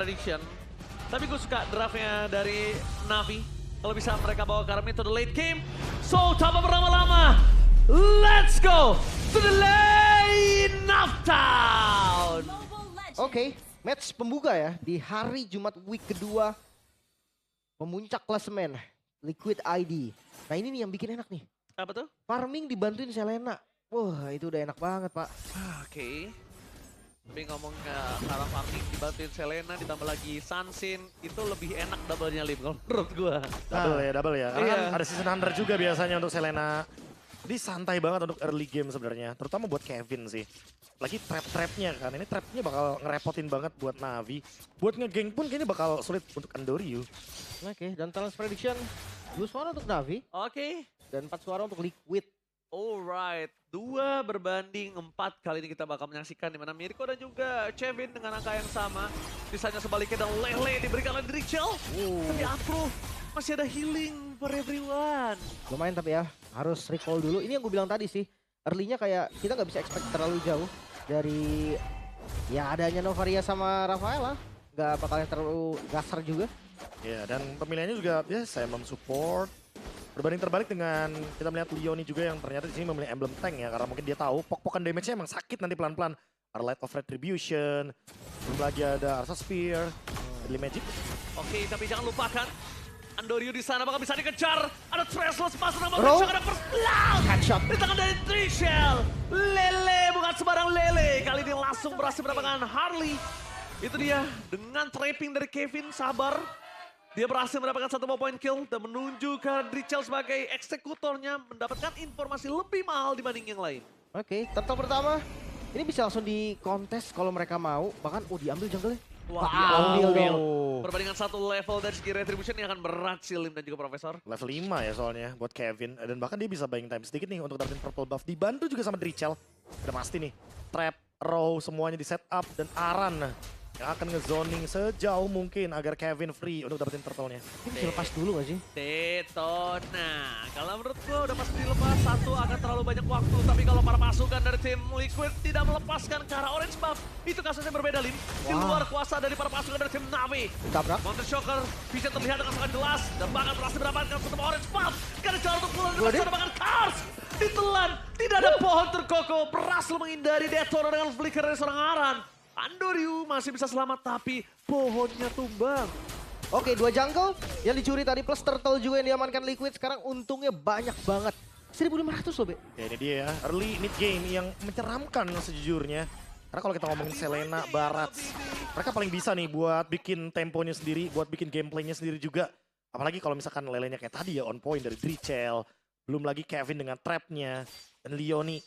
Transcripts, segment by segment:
prediction. Tapi gue suka draftnya dari Navi. Kalau bisa mereka bawa Karmi to the late game. So, tanpa berlama-lama, let's go to the lane of town. Oke, match pembuka ya di hari Jumat week kedua. Pemuncak klasemen, Liquid ID. Nah ini nih yang bikin enak nih. Apa tuh? Farming dibantuin Selena. Wah itu udah enak banget pak. Oke. Tapi ngomong cara farming dibantuin Selena ditambah lagi Sunsin itu lebih enak double-nya Lim kalau menurut gua. Double ya. Karena Iya. kan ada season hunter juga biasanya untuk Selena. Dia santai banget untuk early game sebenarnya. Terutama buat Kevin sih. Lagi trap-trapnya kan. Ini trapnya bakal ngerepotin banget buat Navi. Buat ngegeng pun kayaknya bakal sulit untuk Andoryu. Oke, dan talent prediction 2 suara untuk Navi Oke. dan 4 suara untuk Liquid. Alright, 2 berbanding 4 kali ini kita bakal menyaksikan di mana Mirko dan juga Kevin dengan angka yang sama. Sisanya sebaliknya dan Lele diberikan oleh Drichel. Tapi Afro masih ada healing for everyone. Lumayan tapi ya, harus recall dulu. Ini yang gue bilang tadi sih, early-nya kayak kita nggak bisa expect terlalu jauh dari ya adanya Novaria sama Rafaela. Nggak bakalan terlalu gasar juga. Ya, dan pemilihannya juga ya saya support. Berbanding terbalik dengan kita melihat Leoni juga yang ternyata di sini memilih emblem tank ya. Karena mungkin dia tahu pok-pokan damage-nya emang sakit nanti pelan-pelan. Ada Light of Retribution, belum lagi ada Arsa Spear, Deadly Magic. Oke, tapi jangan lupakan Andoryu di sana bakal bisa dikejar. Ada Trestless pas nama Bro. ada first blood. Headshot. Di tangan dari Drichel. Lele bukan sembarang Lele. Kali ini langsung berhasil mendapatkan Harley. Itu dia dengan trapping dari Kevin, sabar. Dia berhasil mendapatkan 1 point kill dan menunjukkan Drichel sebagai eksekutornya mendapatkan informasi lebih mahal dibanding yang lain. Oke, turtle pertama. Ini bisa langsung di kontes kalau mereka mau. Bahkan, diambil jungle-nya. Wah, Diambil dong. Perbandingan 1 level dari segi retribution yang akan berat sih Lim dan juga Profesor. Level 5 ya soalnya buat Kevin. Dan bahkan dia bisa buying time sedikit nih untuk dapetin purple buff. Dibantu juga sama Drichel. Udah pasti nih. Trap, row semuanya di setup. Dan Aran yang akan ngezoning sejauh mungkin agar Kevin free untuk dapetin turtle-nya. Ini bisa lepas dulu gak sih? Detona. Kalau menurut gue udah pasti dilepas. 1 akan terlalu banyak waktu. Tapi kalau para pasukan dari tim Liquid tidak melepaskan ke arah orange buff. Itu kasusnya berbeda Lim. Di luar kuasa dari para pasukan dari tim Navi. Tabrak. Mountain Shocker bisa terlihat dengan sangat jelas. Dan bahkan berhasil mendapatkan satu orange buff. Karena jalan untuk pulang dengan cara bahkan Cars. Ditelan. Tidak ada pohon terkokoh. Berhasil menghindari Detona dengan flicker dari seorang Aran. Andoryu masih bisa selamat tapi pohonnya tumbang. Oke, 2 jungle yang dicuri tadi plus turtle juga yang diamankan Liquid. Sekarang untungnya banyak banget. 1.500 loh, Be. Ya ini dia ya, early mid game yang menyeramkan sejujurnya. Karena kalau kita ngomongin Selena, Barats, mereka paling bisa nih buat bikin temponya sendiri, buat bikin gameplaynya sendiri juga. Apalagi kalau misalkan Lelenya kayak tadi ya, on point dari Drichel. Belum lagi Kevin dengan trapnya. Dan Leoni,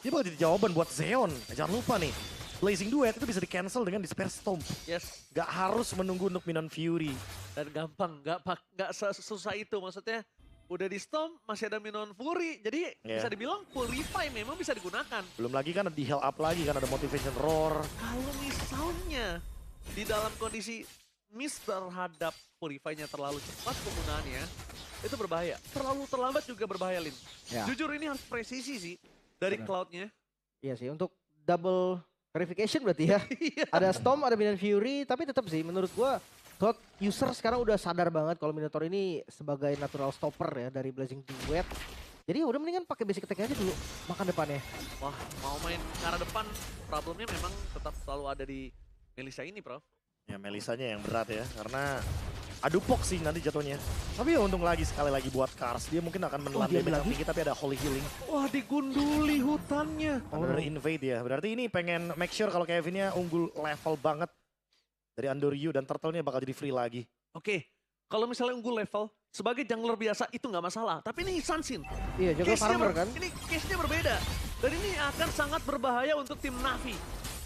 dia bakal jadi jawaban buat Zeon. Jangan lupa nih, Blazing Duet itu bisa di-cancel dengan Disperse Storm. Yes. Gak harus menunggu untuk Minon Fury. Dan gampang, nggak sesusah itu. Maksudnya udah di Storm masih ada Minon Fury. Jadi bisa dibilang Purify memang bisa digunakan. Belum lagi kan di heal up lagi kan ada Motivation Roar. Kalau misalnya di dalam kondisi miss terhadap Purify-nya terlalu cepat penggunaannya, itu berbahaya. Terlalu terlambat juga berbahaya, Lin. Ya. Jujur ini harus presisi sih dari Cloud-nya. Iya sih, untuk double verification berarti ya. Ada Storm, ada Minion Fury, tapi tetap sih menurut gua Cloud user sekarang udah sadar banget kalau Minotaur ini sebagai natural stopper ya dari Blazing Duet. Jadi udah mendingan pakai basic attack aja dulu makan depannya. Wah, mau main ke arah depan, problemnya memang tetap selalu ada di Melissa ini, Prof. Ya Melisanya yang berat ya, karena adu pok sih nanti jatuhnya. Tapi ya untung lagi sekali lagi buat Cars, dia mungkin akan menelan dia damage yang lagi? tinggi tapi ada Holy Healing. Wah, digunduli hutannya. Under invade ya, berarti ini pengen make sure kalau Kevinnya unggul level banget dari Andoryu dan Turtle-nya bakal jadi free lagi. Oke, kalau misalnya unggul level, sebagai jungler biasa itu nggak masalah. Tapi ini Sunsin. Iya, jago farmer kan. Ini case-nya berbeda. Dan ini akan sangat berbahaya untuk tim Navi.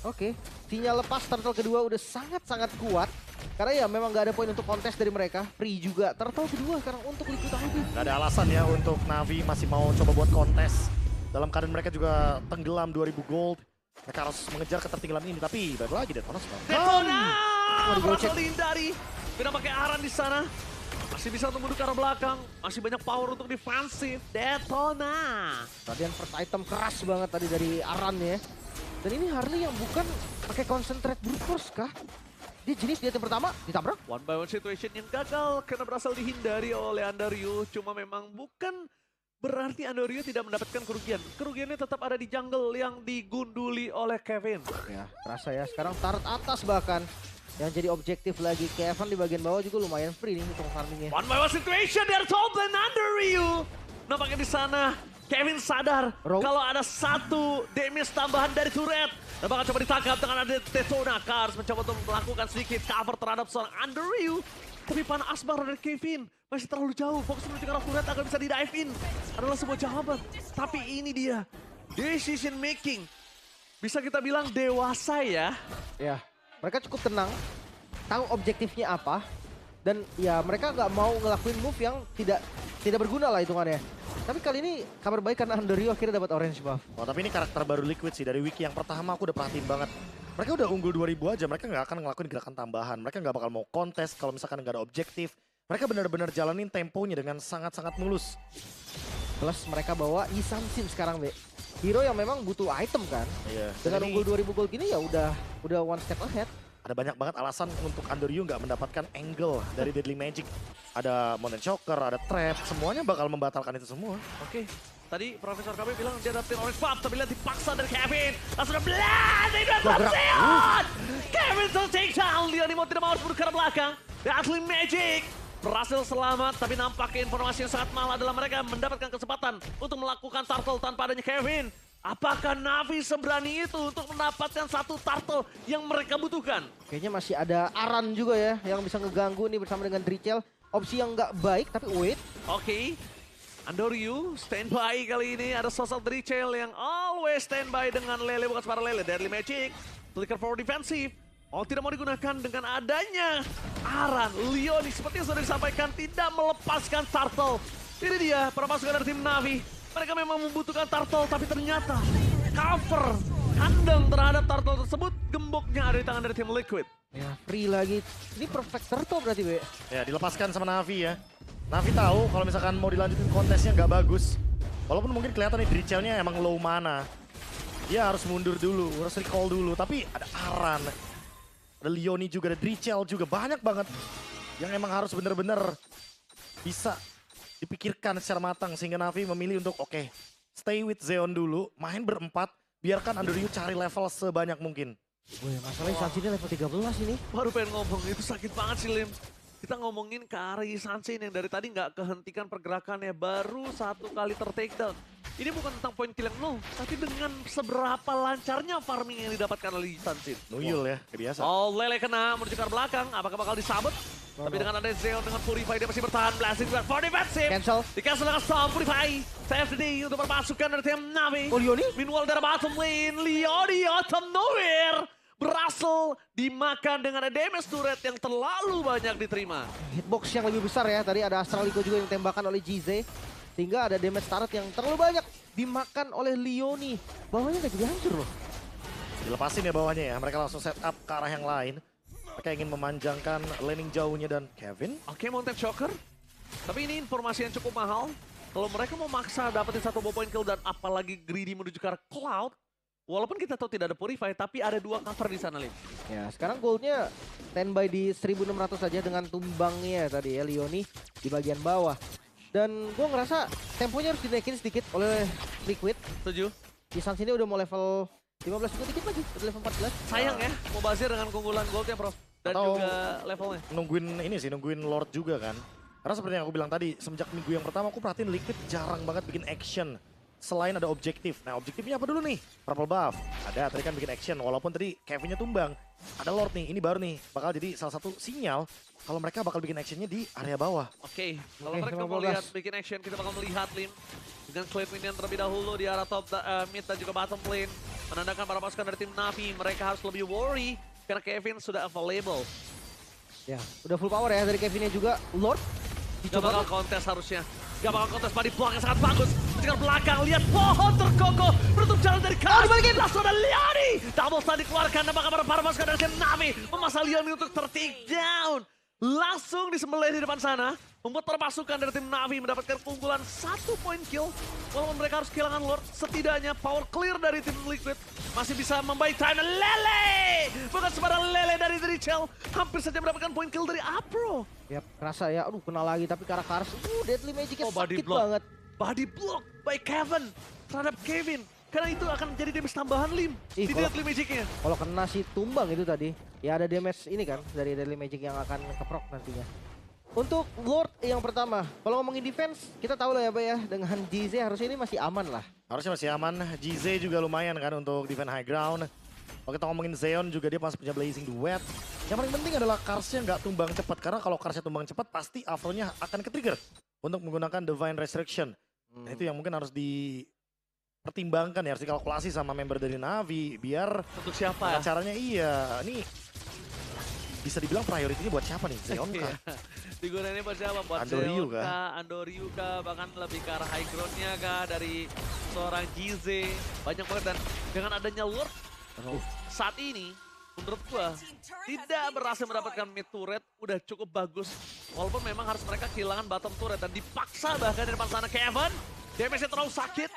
Oke, sinyal lepas turtle kedua udah sangat-sangat kuat. Karena ya memang gak ada poin untuk kontes dari mereka. Free juga, turtle kedua sekarang untuk Liquid ID. Gak ada alasan ya untuk Navi masih mau coba buat kontes. Dalam keadaan mereka juga tenggelam 2000 gold. Mereka harus mengejar ketertinggalan ini, tapi balik lagi Detona sekarang. Detona! Waduh, Berhasil gocek. dihindari. Beda pakai Aran di sana. Masih bisa untuk mundur ke arah belakang. Masih banyak power untuk defensif. Detona. Radiant first item keras banget tadi dari Aran ya. Dan ini Harley yang bukan pakai concentrate brute force kah? Dia jenis di tim pertama, ditabrak. One by one situation yang gagal karena berhasil dihindari oleh Andariu. Cuma memang bukan berarti Andariu tidak mendapatkan kerugian. Kerugiannya tetap ada di jungle yang digunduli oleh Kevin. Ya, terasa ya. Sekarang turret atas bahkan. Yang jadi objektif lagi. Kevin di bagian bawah juga lumayan free nih untuk farmingnya. One by one situation dari top lane Andariu. Nampaknya di sana Kevin sadar kalau ada satu damage tambahan dari turret. Dan bakal coba ditangkap dengan ada Tetona. Kars mencoba untuk melakukan sedikit cover terhadap seorang Andariu. Tapi panah Asbar dari Kevin masih terlalu jauh. Fokus menuju ke arah turret agar bisa di-dive in. Adalah sebuah jawaban. Tapi ini dia. Decision making. Bisa kita bilang dewasa ya. Ya, mereka cukup tenang. Tahu objektifnya apa. Dan ya mereka nggak mau ngelakuin move yang tidak berguna lah hitungannya. Tapi kali ini kabar baik karena Andariu akhirnya dapat orange buff. Oh tapi ini karakter baru Liquid sih, dari wiki yang pertama aku udah perhatiin banget. Mereka udah unggul 2000 aja, mereka nggak akan ngelakuin gerakan tambahan. Mereka nggak bakal mau kontes kalau misalkan nggak ada objektif. Mereka benar-benar jalanin temponya dengan sangat-sangat mulus. Plus mereka bawa Isansin sekarang, Be. Hero yang memang butuh item kan. Iya. Dengan unggul 2000 gold gini ya udah one step ahead. Ada banyak banget alasan untuk Andariu nggak mendapatkan angle dari Deadly Magic. Ada Mountain Choker, ada Trap, semuanya bakal membatalkan itu semua. Oke, tadi Profesor KB bilang dia dapetin orange buff, tapi lihat dipaksa dari Kevin. Langsung ada blast, Kevin take down. Leoni mau tidak mau harus mundur ke belakang. Deadly Magic berhasil selamat, tapi nampaknya informasi yang sangat mahal adalah mereka mendapatkan kesempatan untuk melakukan turtle tanpa adanya Kevin. Apakah Navi seberani itu untuk mendapatkan satu turtle yang mereka butuhkan? Kayaknya masih ada Aran juga ya yang bisa ngeganggu nih bersama dengan Drichel. Opsi yang nggak baik tapi wait. Oke. Andariu standby kali ini. Ada sosok Drichel yang always standby dengan Lele, bukan para Lele. Deadly Magic. Flicker for defensive. Oh, tidak mau digunakan dengan adanya Aran. Leoni seperti yang sudah disampaikan tidak melepaskan turtle. Ini dia para pasukan dari tim Navi. Mereka memang membutuhkan turtle, tapi ternyata cover kandang terhadap turtle tersebut gemboknya ada di tangan dari tim Liquid. Ya, free lagi. Ini perfect turtle berarti, Be. Ya, dilepaskan sama Navi ya. Navi tahu kalau misalkan mau dilanjutin kontesnya nggak bagus. Walaupun mungkin kelihatan nih Drichelnya emang low mana. Dia harus mundur dulu, harus recall dulu. Tapi ada Aran, ada Leoni juga, ada Drichel juga. Banyak banget yang emang harus bener-bener bisa dipikirkan secara matang. Sehingga Navi memilih untuk oke, stay with Zeon dulu, main berempat. Biarkan Andariu cari level sebanyak mungkin. Wih, masalahnya Sansin level 13 ini. Baru pengen ngomong, itu sakit banget sih Lim. Kita ngomongin ke arah Sansin yang dari tadi nggak kehentikan pergerakannya. Baru satu kali ter-takedown. Ini bukan tentang poin kill yang nol, tapi dengan seberapa lancarnya farming yang didapatkan oleh Sansin. Nuyul ya, kebiasa. Oh, Lele kena menuju ke arah belakang. Apakah bakal disabet? Tapi dengan ada Zeon dengan Purify dia masih bertahan. Blasting for defensive. Cancel. Di-cancel dengan Storm Purify. CFD untuk berpasukan dari tim Navi. Oh, Leoni? Meanwhile dari bottom lane, Leoni out of nowhere. Berhasil dimakan dengan ada damage turret yang terlalu banyak diterima. Hitbox yang lebih besar ya. Tadi ada Astralico juga yang tembakan oleh GZ. Sehingga ada damage turret yang terlalu banyak dimakan oleh Leoni. Bawahnya gak jadi hancur loh. Dilepasin ya bawahnya ya, mereka langsung set up ke arah yang lain. Mereka ingin memanjangkan laning jauhnya dan Kevin. Oke, Mountain Choker. Tapi ini informasi yang cukup mahal. Kalau mereka mau maksa dapetin satu point kill dan apalagi greedy menuju ke arah Cloud. Walaupun kita tahu tidak ada Purify, tapi ada dua cover di sana, Lim. Ya, sekarang goldnya standby di 1600 saja dengan tumbangnya tadi ya, Leoni di bagian bawah. Dan gue ngerasa temponya harus dinaikin sedikit oleh Liquid. Setuju. Di Sans ini udah mau level 15 juga dikit lagi, udah level 14. Sayang ya, mau bazir dengan keunggulan goldnya, Prof. Dan Atau juga levelnya. Nungguin Lord juga kan. Karena seperti yang aku bilang tadi, semenjak minggu yang pertama aku perhatiin Liquid jarang banget bikin action. Selain ada objektif. Nah, objektifnya apa dulu nih? Purple buff. Ada, tadi kan bikin action. Walaupun tadi Kevinnya tumbang. Ada Lord nih, ini baru nih. Bakal jadi salah satu sinyal kalau mereka bakal bikin actionnya di area bawah. Oke, kalau Oke, mereka 15. mau lihat bikin action, kita bakal melihat Lim. Dengan clip minion terlebih dahulu di arah top mid dan juga bottom lane. Menandakan para pasukan dari tim Navi, mereka harus lebih worry. Karena Kevin sudah available. Ya, udah full power ya dari Kevinnya juga. Lord Gak bakal kontes harusnya. Gak bakal kontes body block yang sangat bagus. Mencegat belakang, lihat pohon terkokoh. Menutup jalan dari Kars. Langsung ada Leoni. Double stun dikeluarkan. Dan bakal para pasukan dari tim Navi memasang Leoni untuk ter-take down. langsung disembelih di depan sana. Membuat para pasukan dari tim Na'Vi mendapatkan keunggulan 1 point kill. Walaupun mereka harus kehilangan Lord, setidaknya power clear dari tim Liquid masih bisa membaik time. Lele! Bukan sembarang Lele dari Drichel. Hampir saja mendapatkan point kill dari Apro. Yap, kerasa ya. Aduh, kena lagi. Tapi Kars, Deadly Magic-nya body sakit block. banget. Body block by Kevin terhadap Kevin. Karena itu akan jadi damage tambahan Lim Ih, di Deadly Magic-nya. Kalau kena si tumbang itu tadi, ya ada damage ini kan dari Deadly Magic yang akan keprok nantinya. Untuk Lord yang pertama, kalau ngomongin defense, kita tahu lah ya Pak ya, dengan GZ harusnya ini masih aman lah. Harusnya masih aman. GZ juga lumayan kan untuk defend high ground. Kalau kita ngomongin Zeon juga dia masih punya Blazing Duet. Yang paling penting adalah Karsnya nggak tumbang cepat. Karena kalau Karsnya tumbang cepat pasti Afronya akan ke-trigger untuk menggunakan Divine Restriction. Nah, itu yang mungkin harus dipertimbangkan ya, harus dikalkulasi sama member dari Na'Vi. Biar Untuk siapa ya? caranya iya. Ini bisa dibilang priority-nya buat siapa nih? Zeon kah? Digunainnya buat siapa? Buat Andoryu Zeon kah? kah? Andoryu kah? Bahkan lebih ke arah high ground-nya kah? Dari seorang GZ. Banyak banget dan dengan adanya Lord saat ini menurut gua tidak berhasil mendapatkan mid turret udah cukup bagus. Walaupun memang harus mereka kehilangan bottom turret dan dipaksa bahkan di depan sana Kevin. Damage-nya terlalu sakit.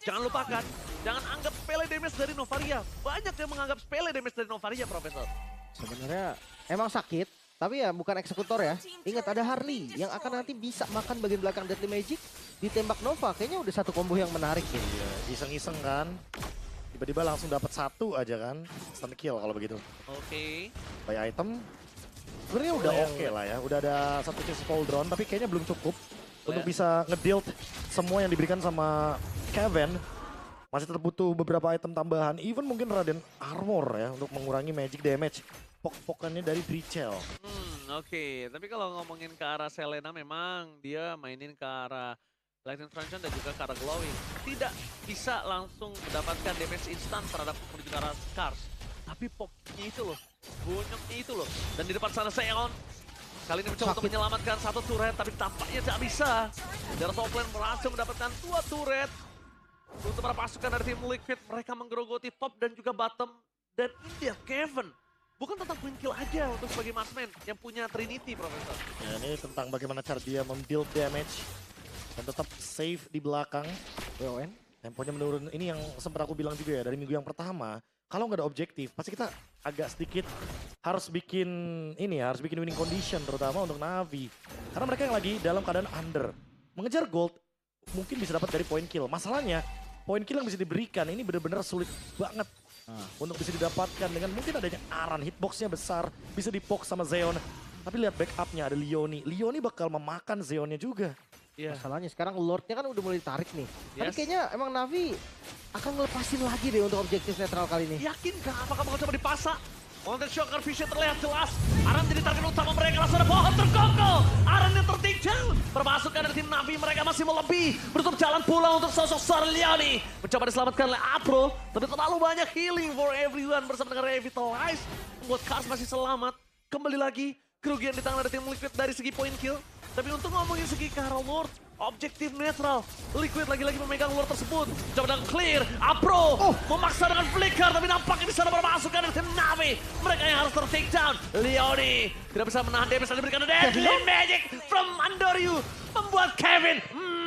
Jangan lupakan, jangan anggap sepele damage dari Novaria. Banyak yang menganggap sepele damage dari Novaria, Profesor. Sebenarnya emang sakit, tapi ya bukan eksekutor ya. Ingat ada Harley yang akan nanti bisa makan bagian belakang Deadly Magic, ditembak Nova. Kayaknya udah satu combo yang menarik ya. Iya, iseng-iseng kan. Tiba-tiba langsung dapat 1 aja kan. Stun kill kalau begitu. Oke. By item sebenarnya udah oke lah ya. Udah ada 1 chase fall drone tapi kayaknya belum cukup untuk bisa nge-deal semua yang diberikan sama Kevin. Masih tetap butuh beberapa item tambahan. Even mungkin Raden Armor ya untuk mengurangi magic damage. Pok-pokannya dari Drichel. Oke. Tapi kalau ngomongin ke arah Selena memang dia mainin ke arah Lightning Truncheon dan juga ke arah Glowing. Tidak bisa langsung mendapatkan damage instan terhadap menuju ke arah Kars. Tapi poknya itu loh, bonyoknya itu loh. Dan di depan sana Zeon. Kali ini mencoba untuk menyelamatkan 1 turret, tapi tampaknya tidak bisa. Dari top lane berhasil mendapatkan 2 turret. Untuk para pasukan dari tim Liquid, mereka menggerogoti top dan juga bottom. Dan ini dia Kevin. Bukan tentang win kill aja untuk sebagai marksman yang punya Trinity, Profesor. Ya, ini tentang bagaimana cara dia membuild damage dan tetap safe di belakang. WON. Temponya menurun, ini yang sempat aku bilang juga ya dari minggu yang pertama. Kalau nggak ada objektif, pasti kita agak sedikit harus bikin ini ya, harus bikin winning condition terutama untuk Na'Vi. Karena mereka yang lagi dalam keadaan under. Mengejar gold mungkin bisa dapat dari point kill. Masalahnya, point kill yang bisa diberikan ini benar-benar sulit banget untuk bisa didapatkan dengan mungkin adanya Aran, hitboxnya besar, bisa dipok sama Zeon. Tapi lihat backupnya ada Leoni. Leoni bakal memakan Zeonnya juga. Iya. Masalahnya sekarang Lordnya kan udah mulai ditarik nih. Tapi Yes. kayaknya emang Na'Vi akan ngelepasin lagi deh untuk objektif netral kali ini. Yakinkah apakah bakal coba dipasang? Mountain Shocker Vision terlihat jelas. Aran jadi target utama mereka. Langsung ada pohon terkongkol. Aran yang tertinggal. Permasukan dari tim Na'Vi mereka masih melebih. Menutup jalan pulang untuk sosok Sarliani. Mencoba diselamatkan oleh Apro. Tapi terlalu banyak healing for everyone bersama dengan Revitalize. Membuat Kars masih selamat. Kembali lagi. Kerugian di tangan dari tim Liquid dari segi point kill. Tapi untuk ngomongin segi ke arah Lord, objektif netral. Liquid lagi-lagi memegang Lord tersebut. Coba dengan clear. Apro memaksa dengan flicker. Tapi nampaknya di sana bermasukan dari tim Na'Vi. Mereka yang harus ter-take down. Leoni tidak bisa menahan damage dan diberikan Deadly Magic from Andoryu. Membuat Kevin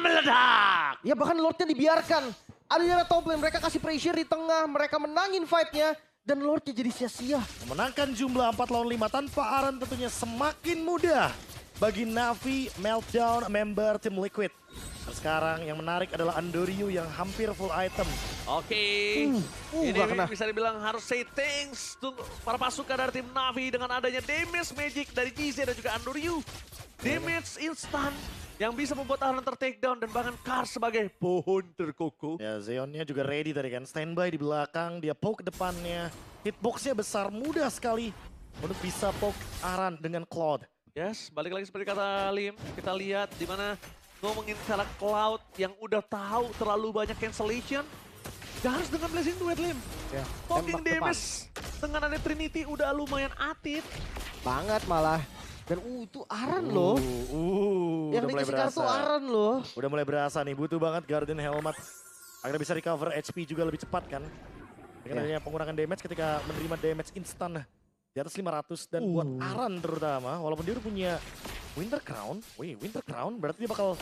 meledak. Ya bahkan Lordnya dibiarkan. Ada top lane, mereka kasih pressure di tengah. Mereka menangin fightnya. Dan Lordnya jadi sia-sia. Memenangkan jumlah 4 lawan 5 tanpa Aran tentunya semakin mudah bagi Na'Vi Meltdown member tim Liquid. Dan sekarang yang menarik adalah Andoryu yang hampir full item. Oke, ini nggak kena. bisa dibilang harus say thanks to para pasukan dari tim Na'Vi dengan adanya damage magic dari GZ dan juga Andoryu. Damage instan yang bisa membuat Aran ter-take down dan bahkan Kars sebagai pohon terkokoh. Ya Zeonnya juga ready tadi kan, standby di belakang, dia poke depannya. Hitboxnya besar, mudah sekali untuk bisa poke Aran dengan Cloud. Yes, balik lagi seperti kata Lim, kita lihat di mana ngomongin cara Cloud yang udah tahu terlalu banyak cancellation. Gak harus dengan Blazing Duet Lim. Ya, Poking tembak depan. damage dengan ada Trinity udah lumayan atit. Banget malah. Dan itu Aran loh. Yang udah mulai dikasih kartu berasa. Aran loh. Udah mulai berasa nih, butuh banget Guardian Helmet. Agar bisa recover HP juga lebih cepat kan. Dengan Ya. adanya pengurangan damage ketika menerima damage instan di atas 500 dan buat Aran terutama, walaupun dia udah punya Winter Crown, berarti dia bakal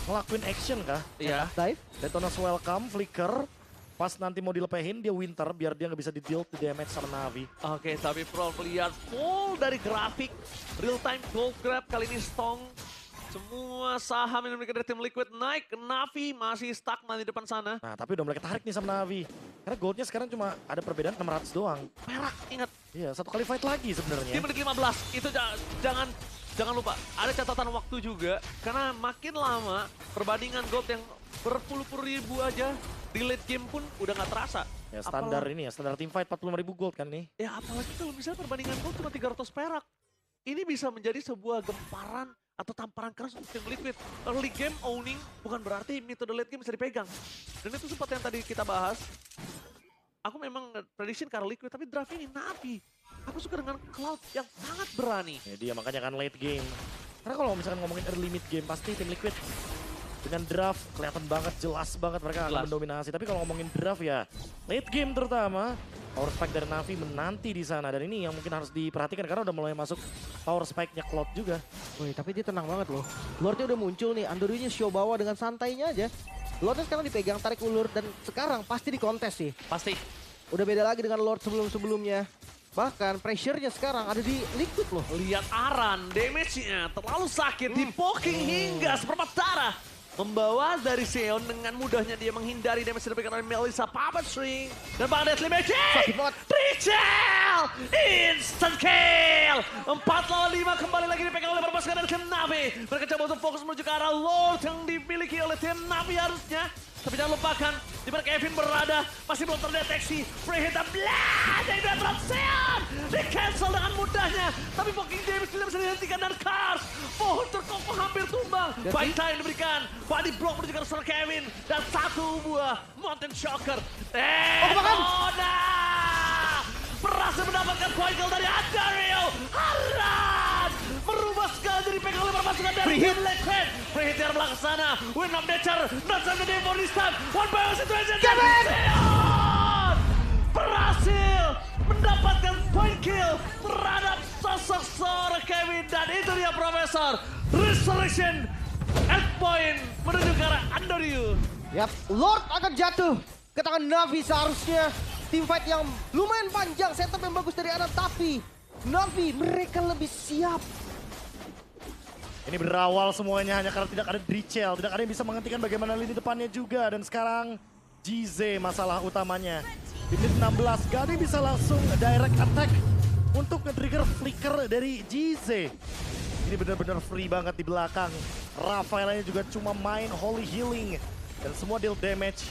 ngelakuin action kah? Iya. Dive. Detona's welcome, flicker. Pas nanti mau dilepehin, dia Winter biar dia nggak bisa di-deal the damage sama Navi. Oke, tapi Pro melihat full dari grafik. Real time gold grab kali ini Stong. Semua saham yang dimiliki dari tim Liquid naik. Navi masih stuck di depan sana. Nah, tapi udah mulai ketarik nih sama Navi. Karena goldnya sekarang cuma ada perbedaan 600 doang. Perak, ingat. Iya, satu kali fight lagi Di sebenarnya. menit 15, itu jangan lupa. Ada catatan waktu juga. Karena makin lama perbandingan gold yang berpuluh-puluh ribu aja. Di late game pun udah nggak terasa. Ya standar ini ya, standar team fight 45.000 gold kan nih. Ya apalagi kalau misalnya perbandingan gold cuma 300 perak. Ini bisa menjadi sebuah gemparan atau tamparan keras untuk tim Liquid. Early game owning bukan berarti metode late game bisa dipegang. Dan itu sempat yang tadi kita bahas. Aku memang prediction karena Liquid, tapi draft ini Navi. Aku suka dengan Cloud yang sangat berani. Ya dia makanya kan late game. Karena kalau misalkan ngomongin early mid game pasti tim Liquid dengan draft kelihatan banget, jelas banget mereka akan mendominasi. Tapi kalau ngomongin draft ya late game terutama power spike dari Navi menanti di sana, dan ini yang mungkin harus diperhatikan karena udah mulai masuk power spike-nya Cloud juga. Wih, tapi dia tenang banget loh. Lordnya udah muncul nih, Andoriunya show bawa dengan santainya aja. Lordnya sekarang dipegang, tarik ulur, dan sekarang pasti dikontes sih. Pasti. Udah beda lagi dengan Lord sebelum-sebelumnya. Bahkan pressure-nya sekarang ada di Liquid loh. Lihat Aran, damage-nya terlalu sakit, di poking hingga seperempat darah. Membawa dari Seon dengan mudahnya dia menghindari damage yang diberikan oleh Melissa Puppet String. Dan bahkan Deadly Magic! Sakit banget. Trichel! Instant kill! 4 lawan 5 kembali lagi dipegang oleh pasukan dari tim Navi. Mereka coba untuk fokus menuju ke arah Lord yang dimiliki oleh tim Navi harusnya. Tapi jangan lupakan, di mana Kevin berada, masih belum terdeteksi. Preheat dan Blast dari Battle Seon! Di-cancel dengan mudahnya. Tapi poking damage tidak bisa dihentikan dan Cars. Pohon terkokoh hampir tumbang. Fight time diberikan. Body block menuju ke arah Kevin. Dan satu buah Mountain Shocker. Dona! Berhasil mendapatkan point kill dari Andariel. Haran! Merubah skala jadi pegang oleh pasukan dari tim Liquid. Preheat yang belakang sana. Win of Nature. Not time to for this time. One by one situation. Seon! Berhasil mendapatkan point kill terhadap sosok seorang Kevin. Dan itu dia Profesor. Restoration. End point menuju ke arah Andoriu. Yap, Lord akan jatuh ke tangan Navi seharusnya. Team fight yang lumayan panjang, setup yang bagus dari Aran, tapi Navi mereka lebih siap. Ini berawal semuanya hanya karena tidak ada Drichel, tidak ada yang bisa menghentikan bagaimana lini depannya juga. Dan sekarang GZ masalah utamanya. Di menit 16, Gadi bisa langsung direct attack untuk nge-trigger flicker dari GZ. Ini benar-benar free banget di belakang. Rafaelanya juga cuma main Holy Healing dan semua deal damage.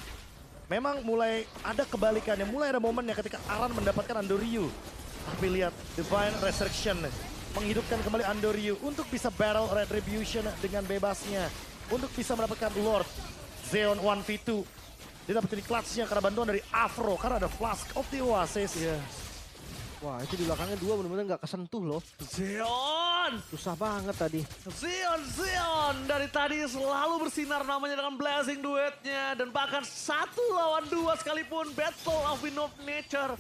Memang mulai ada kebalikannya, mulai ada momennya ketika Aran mendapatkan Andoriu. Tapi lihat, Divine Resurrection menghidupkan kembali Andoriu untuk bisa battle Retribution dengan bebasnya. Untuk bisa mendapatkan Lord Zeon 1v2. Dia dapat jadi clutch-nya karena bantuan dari Afro, karena ada Flask of the Oasis. Wah, itu di belakangnya dua benar-benar nggak kesentuh loh. Zeon! Susah banget tadi. Zeon dari tadi selalu bersinar namanya dengan blazing duetnya. Dan bahkan 1 lawan 2 sekalipun Battle of Wind of Nature.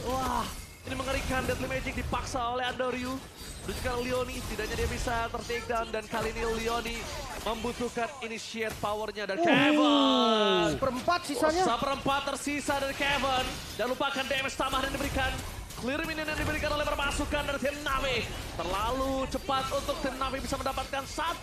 Wah, ini mengerikan. Deadly Magic dipaksa oleh Andoriu. Dan juga Leoni, setidaknya dia bisa ter-take down. Dan kali ini Leoni membutuhkan initiate powernya dari Kevin. Seperempat sisanya. Seperempat tersisa dari Kevin. Jangan lupakan damage tambahan yang diberikan. Clear minion yang diberikan oleh pasukan dari tim Navi. Terlalu cepat untuk tim Navi bisa mendapatkan 1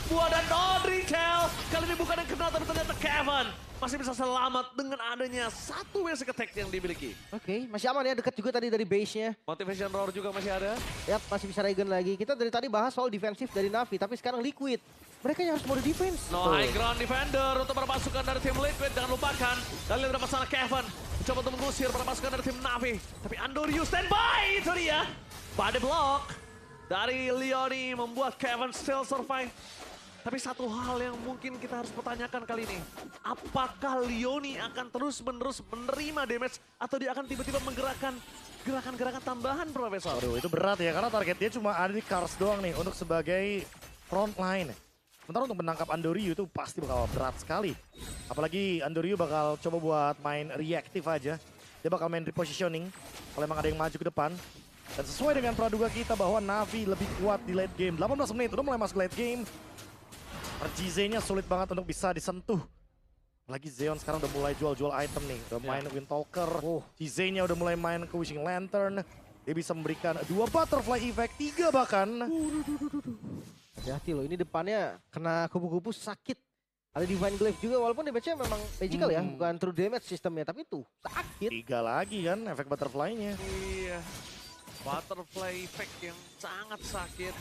buah dan Drichel. Kali ini bukan yang kena, tapi ternyata Kevin masih bisa selamat dengan adanya 1 basic attack yang dimiliki. Oke, masih aman ya, dekat juga tadi dari base-nya. Motivation Roar juga masih ada. Yap, masih bisa regen lagi. Kita dari tadi bahas soal defensif dari Navi, tapi sekarang Liquid. Mereka yang harus mode defense. No high ground defender untuk para pasukan dari tim Liquid. Jangan lupakan, kalian dapat sana Kevin. Coba untuk mengusir para pasukan dari tim Navi. Tapi Andoriu standby, itu dia. Body block dari Leoni membuat Kevin still survive. Tapi satu hal yang mungkin kita harus pertanyakan kali ini. Apakah Leoni akan terus-menerus menerima damage atau dia akan tiba-tiba menggerakkan gerakan-gerakan tambahan, Profesor? Aduh, itu berat ya karena targetnya cuma ada di Cars doang nih untuk sebagai front line. Sementara untuk menangkap Andoriu itu pasti bakal berat sekali. Apalagi Andoriu bakal coba buat main reaktif aja. Dia bakal main repositioning kalau emang ada yang maju ke depan. Dan sesuai dengan praduga kita bahwa Na'Vi lebih kuat di late game. 18 menit udah mulai masuk late game. GZ-nya sulit banget untuk bisa disentuh. Lagi Zeon sekarang udah mulai jual-jual item nih. Udah main Windtalker. GZ-nya udah mulai main ke Wishing Lantern. Dia bisa memberikan 2 butterfly effect, 3 bahkan. Hati-hati loh, ini depannya kena kupu-kupu sakit. Ada Divine Glaive juga, walaupun damage-nya memang magical ya, bukan true damage sistemnya, tapi tuh sakit. 3 lagi kan efek butterfly-nya. Iya. Butterfly effect yang sangat sakit.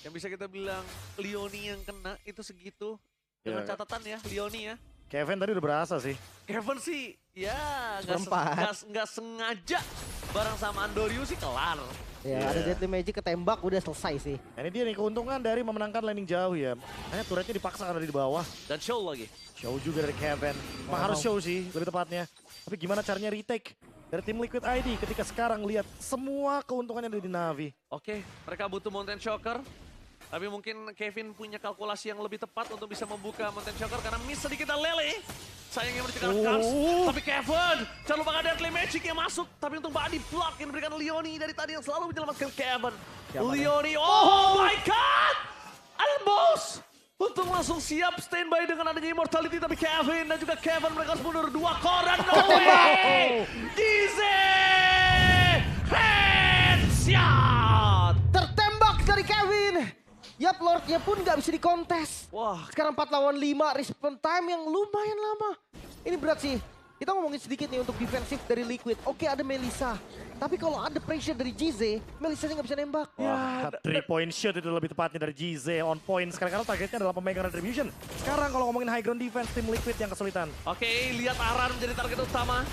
Yang bisa kita bilang Leoni yang kena itu segitu. Dengan Ya. catatan ya, Leoni ya. Kevin tadi udah berasa sih. Kevin sih ya Seperempat. nggak sengaja bareng sama Andoryu sih kelar. Ya, ada Deadly Magic ketembak, udah selesai sih. Ini dia nih keuntungan dari memenangkan landing jauh ya. Hanya turretnya dipaksa karena di bawah. Dan show lagi. Show juga dari Kevin. Emang harus show sih lebih tepatnya. Tapi gimana caranya retake dari tim Liquid ID ketika sekarang lihat semua keuntungannya dari Na'Vi. Oke, mereka butuh Mountain Shocker. Tapi mungkin Kevin punya kalkulasi yang lebih tepat untuk bisa membuka Mountain Shocker karena miss sedikit dan Lele. Sayangnya mencegah Kars. Tapi Kevin, jangan lupa ada Deadly Magic yang masuk. Tapi untuk body block yang diberikan Leoni dari tadi yang selalu menyelamatkan Kevin. Leoni, oh my god! Almost! Untuk langsung siap standby dengan adanya Immortality. Tapi Kevin dan juga Kevin mereka harus mundur 2 koran. No way! Gize! Headshot! Tertembak dari Kevin. Yap, Lordnya pun nggak bisa dikontes. Wah, Sekarang 4 lawan 5, respawn time yang lumayan lama. Ini berat sih. Kita ngomongin sedikit nih untuk defensif dari Liquid. Oke, ada Melissa. Tapi kalau ada pressure dari GZ, Melissa nggak bisa nembak. Wah, 3-point shoot itu lebih tepatnya dari GZ on point. Sekarang karena targetnya adalah pemegang retribution. Sekarang kalau ngomongin high ground defense, tim Liquid yang kesulitan. oke, lihat Aran menjadi target utama.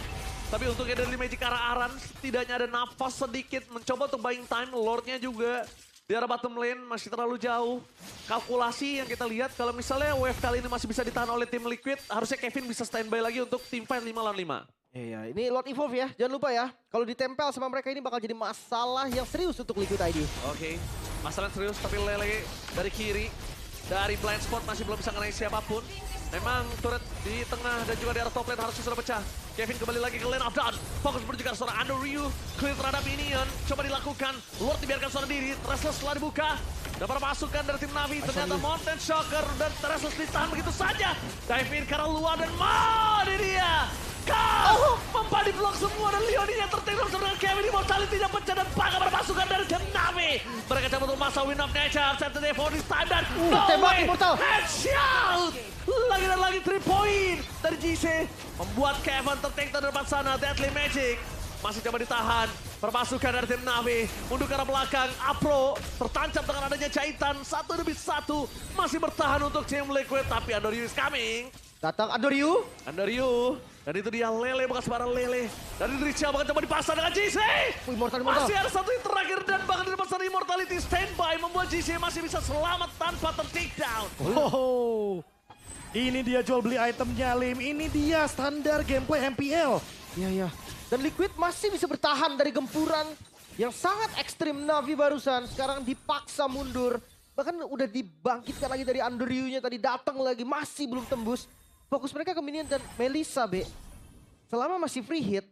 Tapi untuk Deadly Magic ke arah Aran, setidaknya ada nafas sedikit mencoba untuk buying time. Lordnya juga di arah bottom lane masih terlalu jauh. Kalkulasi yang kita lihat kalau misalnya wave kali ini masih bisa ditahan oleh tim Liquid, harusnya Kevin bisa standby lagi untuk team fight 5 lawan 5. Iya, ini Lord Evolve ya. Jangan lupa ya, kalau ditempel sama mereka ini bakal jadi masalah yang serius untuk Liquid ID. Oke, masalah serius tapi Lele dari kiri. Dari blind spot masih belum bisa ngenai siapapun. Memang turret di tengah dan juga di arah top lane harusnya sudah pecah. Kevin kembali lagi ke lane of dawn. Fokus berjuga seorang Andoryu. Clear terhadap minion. Coba dilakukan. Lord dibiarkan seorang diri. Restless setelah dibuka. Dan para pasukan dari tim Na'Vi. Ternyata Mountain Shocker dan Restless ditahan begitu saja. Dive in ke arah luar dan ini dia. Kau membody block semua dan Leoni yang tertenggelam dengan Kevin Immortality-nya pecah dan bangga pada pasukan dari tim Na'Vi. Mereka coba untuk masa Wind of Nature. Saturday for this time dan tembak Immortal. headshot. Lagi dan lagi 3 point dari GC. Membuat Kevin terteng di depan sana. Deadly Magic masih coba ditahan. Perpasukan dari tim Na'Vi mundur ke arah belakang. Apro tertancap dengan adanya jahitan. 1-1 masih bertahan untuk tim Liquid. Tapi Andoryu is coming. Datang Andoryu. Andoryu. Dan itu dia Lele, bukan sembarang Lele. Dari Dricha bahkan coba dipasang dengan GC. Immortal. Masih ada satu yang terakhir dan bahkan di depan sana Immortality standby. Membuat GC masih bisa selamat tanpa ter-takedown. Oh, ini dia jual beli itemnya Lim. Ini dia standar gameplay MPL. Iya, iya. Dan Liquid masih bisa bertahan dari gempuran yang sangat ekstrim Na'Vi barusan. Sekarang dipaksa mundur. Bahkan udah dibangkitkan lagi dari Andoryu-nya tadi datang lagi. Masih belum tembus. Fokus mereka ke minion dan Melissa, Be. Selama masih free hit,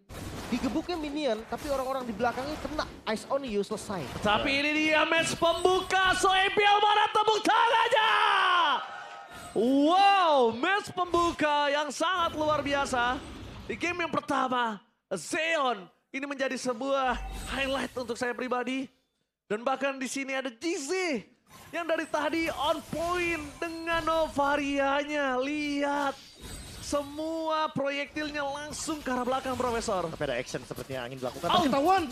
digebuknya minion, tapi orang-orang di belakangnya kena Ice on You, selesai. Tapi ini dia match pembuka. So MPL mana tepuk tangannya? Wow, match pembuka yang sangat luar biasa. Di game yang pertama, Zeon ini menjadi sebuah highlight untuk saya pribadi. Dan bahkan di sini ada GZ yang dari tadi on point dengan Novarianya. Lihat, semua proyektilnya langsung ke arah belakang, Profesor. Tapi ada action sepertinya angin dilakukan. Oh. Ketahuan.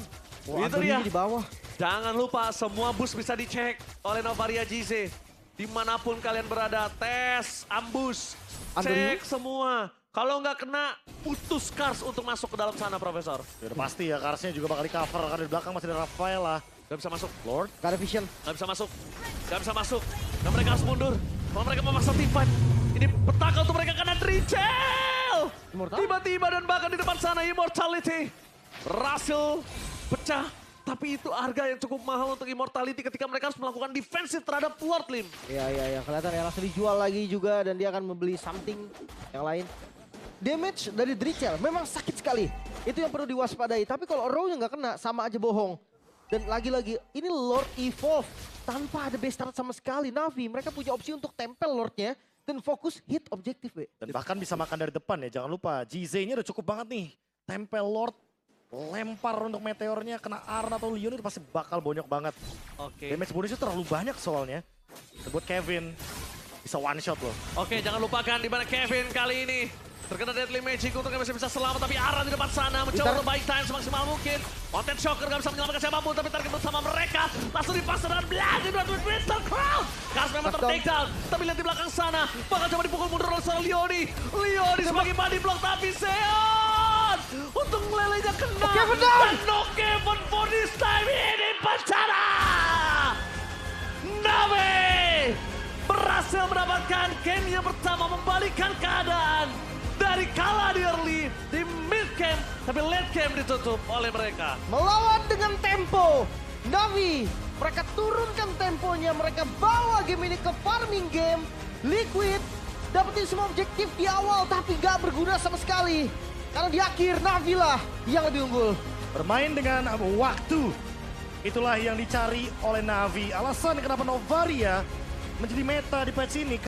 Wah, Itu dia. Andoryu di bawah. Jangan lupa semua bus bisa dicek oleh Novaria GZ. Dimanapun kalian berada, tes, ambush, Andoryu? cek semua. Kalau nggak kena, putus Kars untuk masuk ke dalam sana, Profesor. Ya udah pasti ya, Karsnya juga bakal di cover karena di belakang masih ada Rafael lah. Gak bisa masuk, Lord. Gak ada vision. gak bisa masuk, gak bisa masuk. Dan mereka harus mundur. Kalau mereka memaksa team fight, ini petaka untuk mereka karena Drichel. Immortal? Tiba-tiba dan bahkan di depan sana Immortality berhasil pecah. Tapi itu harga yang cukup mahal untuk Immortality ketika mereka harus melakukan defensif terhadap Lord Lim. Iya, iya, iya. Kelihatan ya langsung dijual lagi juga dan dia akan membeli something yang lain. Damage dari Drichel memang sakit sekali. Itu yang perlu diwaspadai. Tapi kalau Row-nya nggak kena, sama aja bohong. Dan lagi-lagi ini Lord Evolve tanpa ada base start sama sekali. Navi mereka punya opsi untuk tempel Lordnya dan fokus hit objektif, Be. Dan bahkan bisa makan dari depan ya, jangan lupa. GZ-nya udah cukup banget nih. Tempel Lord, lempar untuk meteornya, kena Arn atau Leon itu pasti bakal bonyok banget. Oke. Damage bonusnya terlalu banyak soalnya. Dan buat Kevin, bisa one shot loh. Oke, jangan lupakan di mana Kevin kali ini terkena Deadly Magic untuk masih bisa selamat, tapi Aran di depan sana mencoba untuk baik time semaksimal mungkin. Content Shocker gak bisa menyelamatkan siapapun, tapi target bersama mereka langsung dipaksa dengan Blood di Crystal Crown. Gas memang ter-take down, tapi lihat di belakang sana bakal coba dipukul mundur oleh seorang Leoni. Leoni sebagai body block, tapi Seon untuk lelenya kena. Kevin down! Dan no Kevin for this time ini bencana. Nave berhasil mendapatkan game yang pertama, membalikkan keadaan dari kalah di early, di mid game, tapi late game ditutup oleh mereka. Melawan dengan tempo. Navi, mereka turunkan temponya, mereka bawa game ini ke farming game. Liquid dapetin semua objektif di awal, tapi gak berguna sama sekali. Karena di akhir Navi lah yang lebih unggul. Bermain dengan waktu, itulah yang dicari oleh Navi. Alasan kenapa Novaria menjadi meta di patch ini.